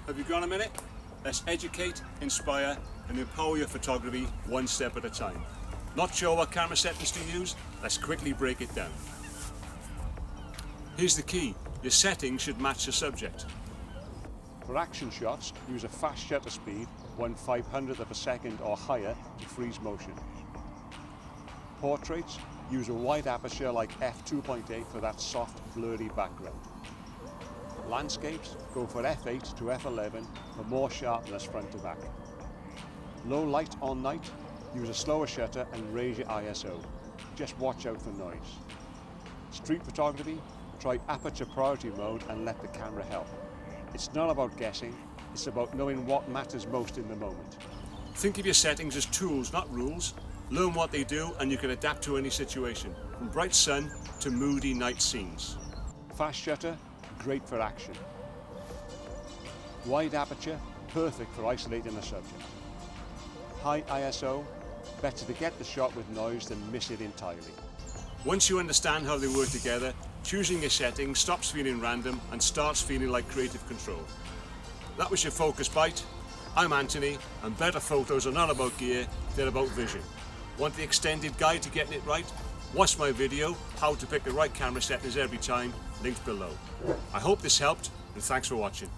Have you got a minute? Let's educate, inspire and empower your photography one step at a time. Not sure what camera settings to use? Let's quickly break it down. Here's the key. Your settings should match the subject. For action shots, use a fast shutter speed, 1/500th of a second or higher to freeze motion. Portraits, use a wide aperture like f2.8 for that soft, blurry background. Landscapes, go for f8 to f11 for more sharpness front to back. Low light on night, use a slower shutter and raise your ISO. Just watch out for noise. Street photography, try aperture priority mode and let the camera help. It's not about guessing, it's about knowing what matters most in the moment. Think of your settings as tools, not rules. Learn what they do and you can adapt to any situation, from bright sun to moody night scenes. Fast shutter, great for action. Wide aperture, perfect for isolating a subject. High ISO, better to get the shot with noise than miss it entirely. Once you understand how they work together, choosing your settings stops feeling random and starts feeling like creative control. That was your Focus Bite. I'm Anthony, and better photos are not about gear, they're about vision. Want the extended guide to getting it right? Watch my video, How to Pick the Right Camera Settings Every Time, linked below. I hope this helped, and thanks for watching.